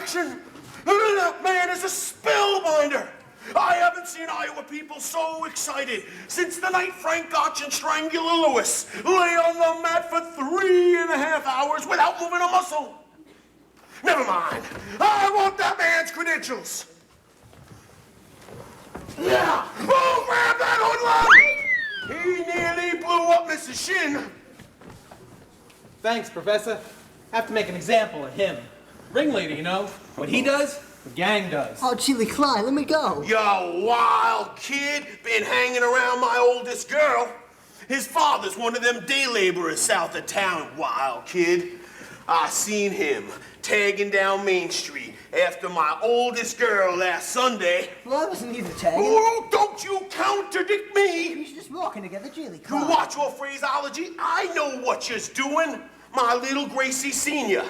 action. That man is a spellbinder. I haven't seen Iowa people so excited since the night Frank Gotch and Strangler Lewis lay on the mat for 3.5 hours without moving a muscle. Never mind. I want that man's credentials. Yeah. Oh, grab that hoodlum! He nearly blew up Mrs. Shin. Thanks, Professor. Have to make an example of him. Ringleader, you know. What he does, the gang does. Oh, Chili Klein, let me go. Yo, wild kid, been hanging around my oldest girl. His father's one of them day laborers south of town, wild kid. I seen him tagging down Main Street after my oldest girl last Sunday. Well, I wasn't either tagging. Oh, don't you contradict me. We should just walking together, Chili You Klein. watch your phraseology. I know what you're doing, my little Gracie Senior.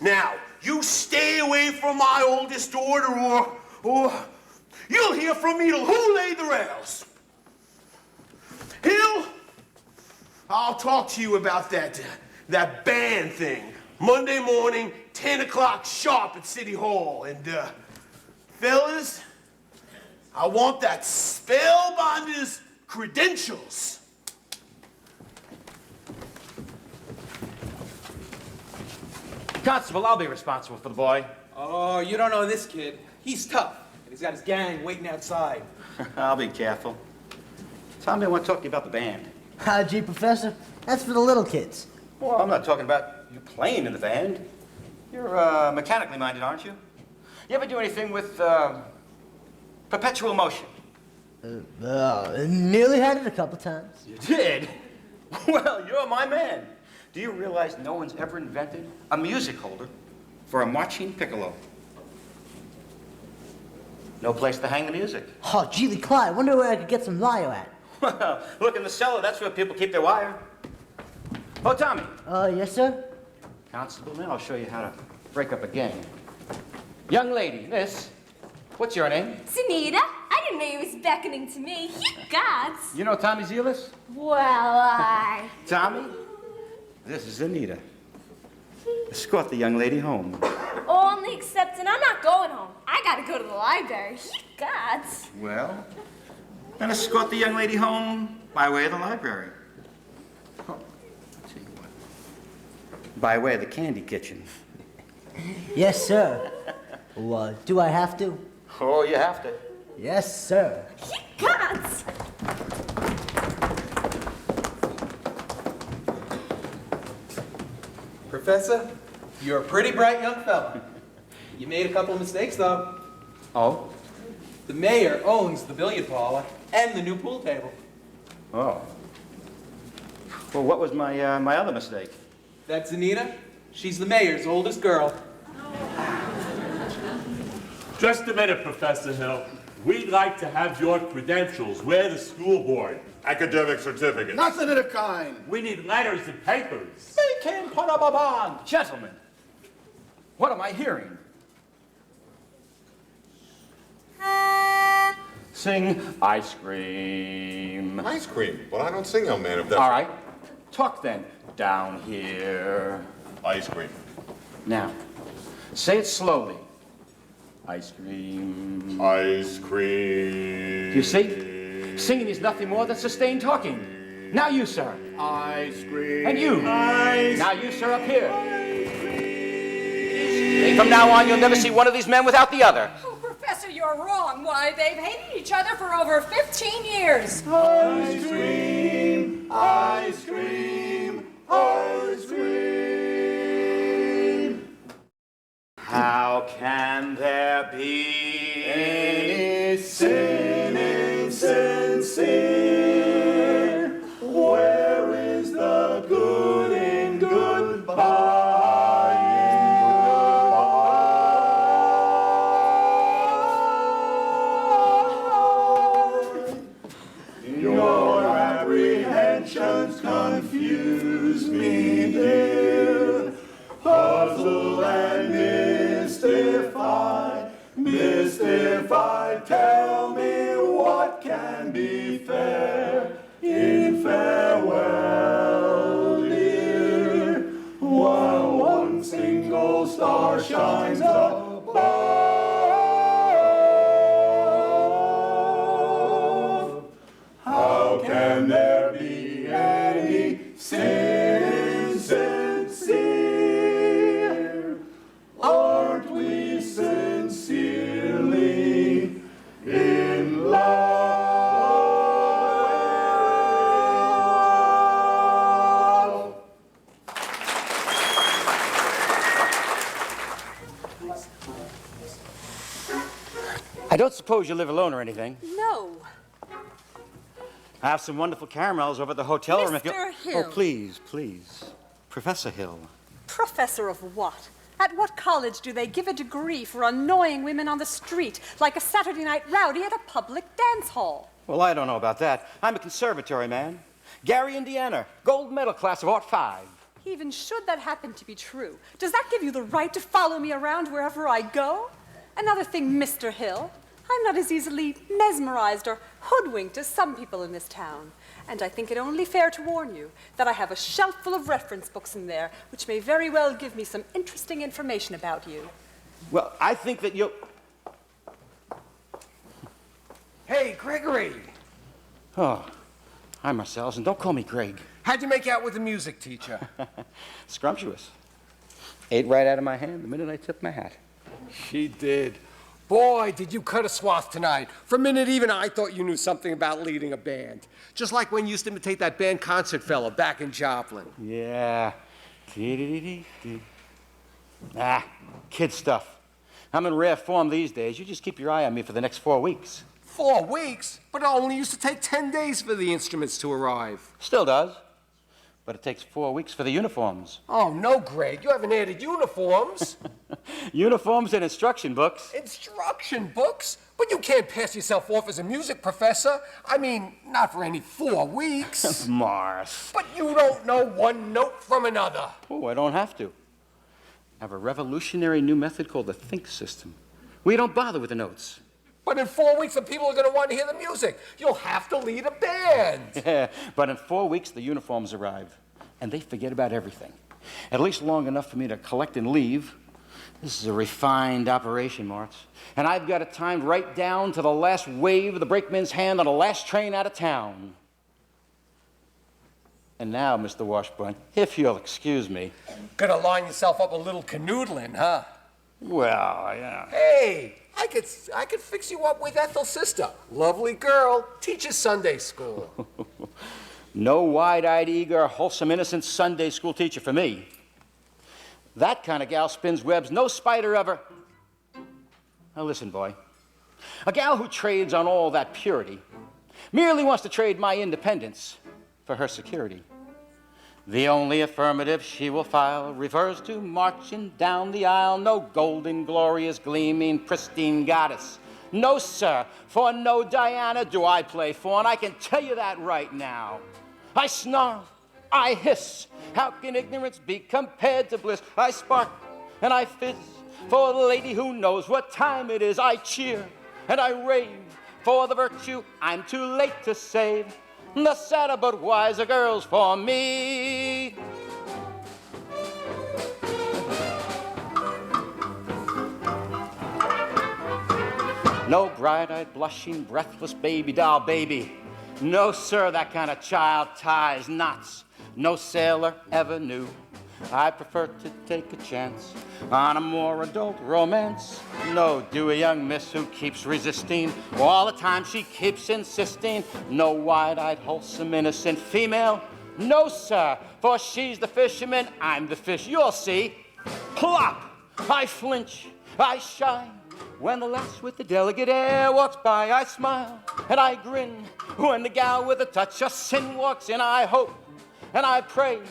Now, you stay away from my oldest daughter or you'll hear from me till who laid the rails. Hill, I'll talk to you about that band thing. Monday morning, 10 o'clock sharp at City Hall. And, fellas, I want that spellbinder's credentials. Constable, I'll be responsible for the boy. Oh, you don't know this kid. He's tough. And he's got his gang waiting outside. I'll be careful. Tommy, I want to talk to you about the band. Gee, Professor, that's for the little kids. Well, I'm not talking about you playing in the band. You're mechanically minded, aren't you? You ever do anything with perpetual motion? Nearly had it a couple times. You did? Well, you're my man. Do you realize no one's ever invented a music holder for a marching piccolo? No place to hang the music. Oh, Chili Klein, I wonder where I could get some wire at. Well, look in the cellar. That's where people keep their wire. Oh, Tommy. Yes, sir? Constable, now I'll show you how to break up a gang. Young lady, this, what's your name? Zanita, I didn't know you was beckoning to me. You gods. You know Tommy Zealis? Well, Tommy, this is Anita. Escort the young lady home. only accepting I'm not going home. I gotta go to the library. You gods. Well, then escort the young lady home by way of the library. Oh, I'll tell you what. By way of the candy kitchen. Yes, sir. Well, do I have to? Oh, you have to. Yes, sir. You gods. Professor, you're a pretty bright young fella. You made a couple of mistakes, though. Oh? The mayor owns the billiard parlor and the new pool table. Oh. Well, what was my my other mistake? That's Anita. She's the mayor's oldest girl. Just a minute, Professor Hill. We'd like to have your credentials. We're the school board. Academic certificate. Nothing of the kind. We need letters and papers. Gentlemen, what am I hearing? Sing ice cream. Ice cream. Well, I don't sing, young man, if that's... All right. Talk then. Down here. Ice cream. Now, say it slowly. Ice cream. Ice cream. You see? Singing is nothing more than sustained talking. Now you, sir. Ice cream. And you. Now you, sir, up here. And from now on, you'll never see one of these men without the other. Oh, Professor, you're wrong. Why, they've hated each other for over 15 years. Ice cream. Ice cream. Ice cream. How can there be Any sin insincere? Where is the good in goodbye? Your apprehensions confuse me, dear. Puzzle and mystify, mystify. Tell me what can be fair in farewell, dear. While one single star shines up I don't suppose you live alone or anything. No. I have some wonderful caramels over at the hotel room. Mr. Hill. Oh, please, please. Professor Hill. Professor of what? At what college do they give a degree for annoying women on the street like a Saturday night rowdy at a public dance hall? Well, I don't know about that. I'm a conservatory man. Gary, Indiana, gold medal class of '05. Even should that happen to be true, does that give you the right to follow me around wherever I go? Another thing, Mr. Hill, I'm not as easily mesmerized or hoodwinked as some people in this town. And I think it only fair to warn you that I have a shelf full of reference books in there which may very well give me some interesting information about you. Well, I think that you'll... Hey, Gregory! Oh, hi, Marcellus, and don't call me Greg. How'd you make out with the music teacher? Scrumptious. Ate right out of my hand the minute I tipped my hat. She did. Boy, did you cut a swath tonight. For a minute, even I thought you knew something about leading a band. Just like when you used to imitate that band concert fella back in Joplin. Yeah. Ah, kid stuff. I'm in rare form these days. You just keep your eye on me for the next 4 weeks. 4 weeks? But it only used to take 10 days for the instruments to arrive. Still does. But it takes 4 weeks for the uniforms. Oh, no, Greg. You haven't added uniforms. Uniforms and instruction books. Instruction books? But you can't pass yourself off as a music professor. I mean, not for any 4 weeks. Mars. But you don't know one note from another. Oh, I don't have to. I have a revolutionary new method called the Think System. We don't bother with the notes. But in 4 weeks, the people are going to want to hear the music. You'll have to lead a band. Yeah, but in 4 weeks, the uniforms arrive, and they forget about everything. At least long enough for me to collect and leave. This is a refined operation, Martz. And I've got it timed right down to the last wave of the brakeman's hand on the last train out of town. And now, Mr. Washburn, if you'll excuse me. Gonna line yourself up a little canoodling, huh? Well, yeah. Hey, I could fix you up with Ethel's sister. Lovely girl, teaches Sunday school. No wide-eyed, eager, wholesome, innocent Sunday school teacher for me. That kind of gal spins webs no spider ever. Now listen, boy. A gal who trades on all that purity merely wants to trade my independence for her security. The only affirmative she will file refers to marching down the aisle. No golden, glorious, gleaming, pristine goddess. No, sir, for no Diana do I play fawn. I can tell you that right now. I snarl, I hiss. How can ignorance be compared to bliss? I spark and I fizz for the lady who knows what time it is. I cheer and I rave for the virtue I'm too late to save. The sadder but wiser girls for me. No bright-eyed, blushing, breathless baby doll baby. No, sir, that kind of child ties knots. No sailor ever knew. I prefer to take a chance on a more adult romance. No dewy young miss who keeps resisting. All the time she keeps insisting. No wide-eyed, wholesome, innocent female. No, sir, for she's the fisherman, I'm the fish. You'll see. Plop! I flinch, I shy. When the lass with the delicate air walks by, I smile and I grin. When the gal with a touch of sin walks in, I hope and I pray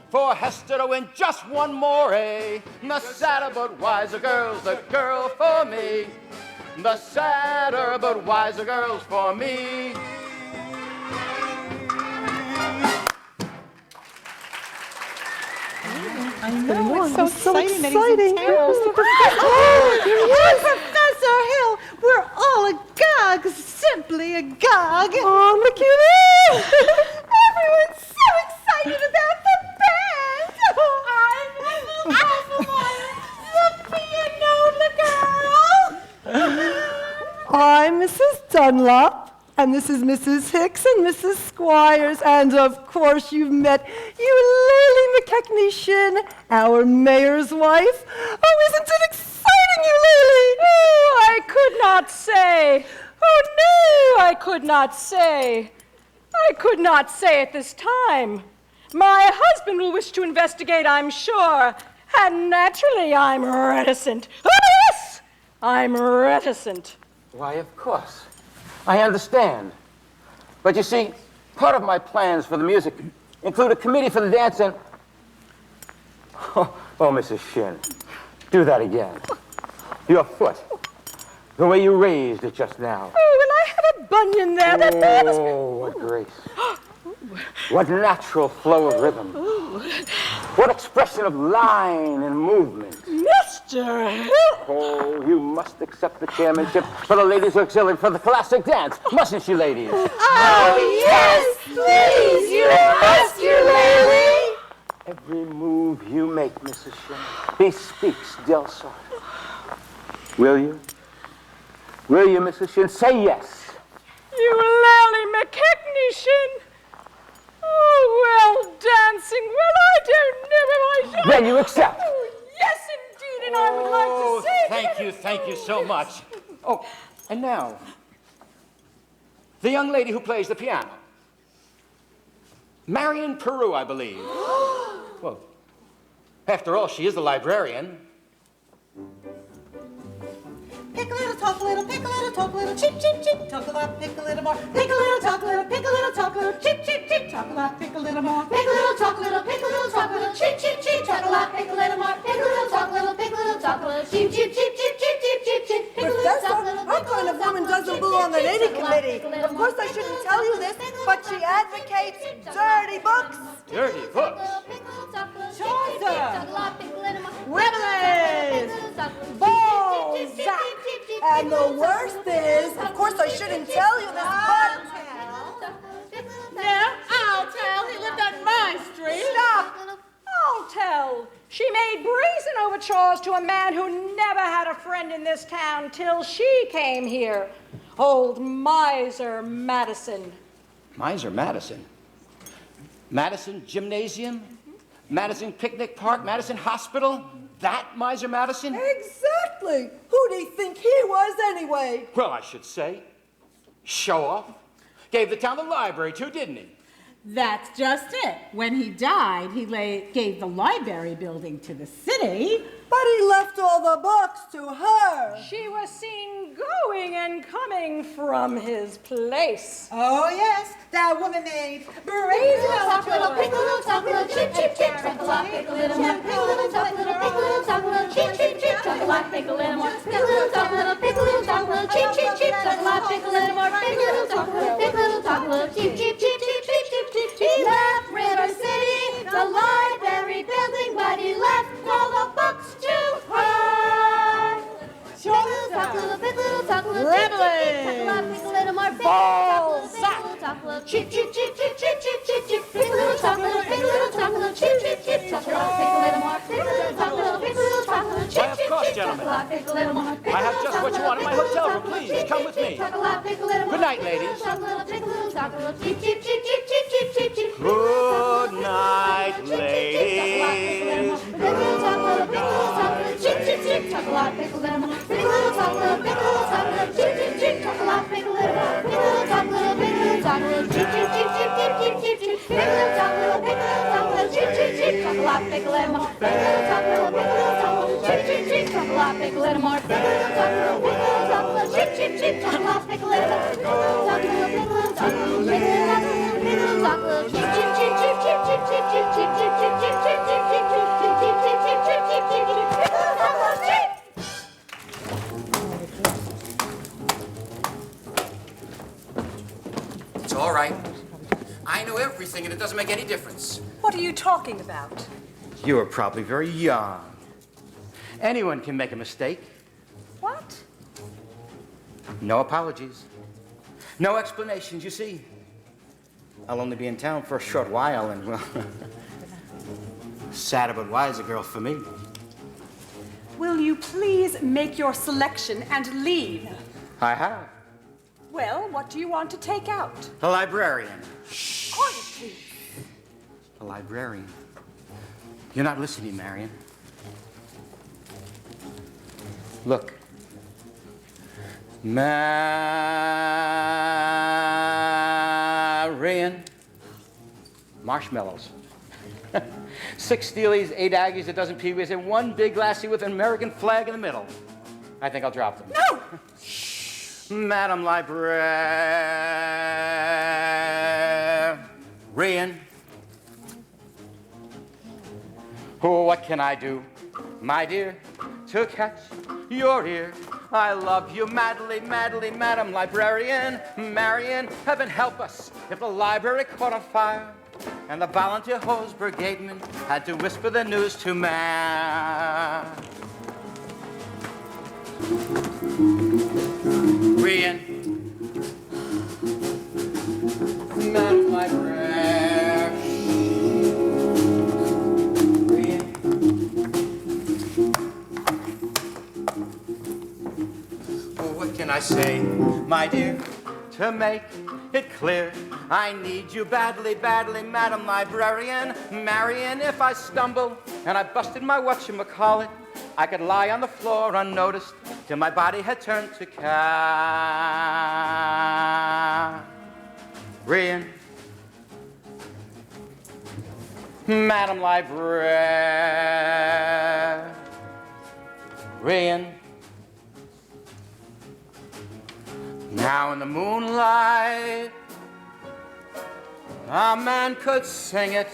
for Hester to win just one more, eh? The sadder but wiser girl's the girl for me. The sadder but wiser girl's for me. I know, it's so exciting. Oh, Professor Hill, we're all agog, simply agog. Oh, look at me. Everyone's so excited about the band. I'm Mrs. Sophia, know the girl. I'm Mrs. Dunlop. And this is Mrs. Hicks and Mrs. Squires, and of course you've met Eulalie McKechnie, our mayor's wife. Oh, isn't it exciting, Eulalie? Oh, I could not say. Oh, no, I could not say. I could not say at this time. My husband will wish to investigate, I'm sure, and naturally I'm reticent. Oh, yes, I'm reticent. Why, of course. I understand. But you see, part of my plans for the music include a committee for the dance and... Oh, Mrs. Shin, do that again. Your foot. The way you raised it just now. Oh, and I have a bunion there. That bothers me. Oh, what grace. What natural flow of rhythm. What expression of line and movement. Mr. Hill! Oh, you must accept the chairmanship for the Ladies Auxiliary for the classic dance, mustn't she, ladies? Oh, yes, please, you must, you lady. Every move you make, Mrs. Shin, bespeaks Del Sarto. Will you? Will you, Mrs. Shin? Say yes. You lally McKechnie, Shin. Oh, well, dancing. Well, I don't know if I should. Then you accept. Oh, yes, indeed, and I would like to say... Thank you so much. Oh, and now, the young lady who plays the piano. Marion Peru, I believe. Well, after all, she is the librarian. Pick a little, talk a little, pick a little, talk a little, chip, chip, chip, talk a lot, pick a little more, pick a little, talk a little, pick a little, talk a little, chip, chip, chip, talk a lot, pick a little more, pick a little, talk a little, pick a little, talk a little, chip, chip, chip, talk a lot, pick a little more, pick a little, talk a little, pick a little, talk a little, chip, chip, chip, chip, chip, chip, chip, chip, pick a little, talk a little, Our kind of woman doesn't belong on any committee. Of course, I shouldn't tell you this, but she advocates dirty books. Dirty books. Chaucer, Rabelais, Balzac, and the worst is, of course, I shouldn't tell you this, but Yeah, I'll tell. He lived on my street. Stop. I'll tell. She made brazen overtures to a man who never had a friend in this town till she came here. Old Miser Madison. Miser Madison. Madison Gymnasium? Madison Picnic Park? Madison Hospital? That Miser Madison? exactly. Who do you think he was anyway? Well, I should say. Show off. Gave the town the library too, didn't he? That's just it. When he died, he gave the library building to the city. But he left all the books to her. She was seen going and coming from his place. Oh, yes, that woman made Brazen Talk a little, pick a little, talk a little, chip, chip, chip, talk a lot, pick a little more, pick a little, talk a little, pick a little, talk a little, chip, chip, chip, talk a lot, pick a little more, pick a little, talk a little, pick a little, talk a little, chip, chip, chip, talk a lot, pick a little more, pick a little, talk a little, pick a little, talk a little, chip, chip, chip, chip, chip, chip, chip, chip. He left River City, the library building, but he left all the books to her. Talk a little, pick a little, talk a little, chip, chip, chip, talk a lot, pick a little more, pick a little, talk a little, chip, chip, chip, chip, chip, chip, chip, chip, pick a little, talk a little, pick a little, talk a little, chip, chip, chip, talk a lot, pick a little more, pick a little, talk a little, pick a little, talk a little, chip, chip, chip, talk a lot, pick a little more. I have just what you want in my hotel room. Please, come with me. Good night, ladies. Good night, ladies. It's all right. I know everything, and it doesn't make any difference. What are you talking about? You are probably very young. Anyone can make a mistake. What? No apologies. No explanations, you see. I'll only be in town for a short while, and, well, sadder but wiser girl for me. Will you please make your selection and leave? I have. Well, what do you want to take out? The librarian. Quiet, please. The librarian. You're not listening, Marion. Look. Marion. Marshmallows. 6 Steelies, 8 Aggies, a dozen Peewees, and 1 big lassie with an American flag in the middle. I think I'll drop them. No! Madam Librarian. Oh, what can I do, my dear, to catch your ear? I love you madly, madly, Madam Librarian. Marian, heaven help us if the library caught on fire and the volunteer hose brigademan had to whisper the news to Marian. Madam Librarian. Oh, what can I say, my dear, to make it clear? I need you badly, badly, Madam Librarian. Marian, if I stumble and I busted my whatchamacallit, I could lie on the floor unnoticed till my body had turned to Carrion. Madam Librarian. Now in the moonlight, a man could sing it.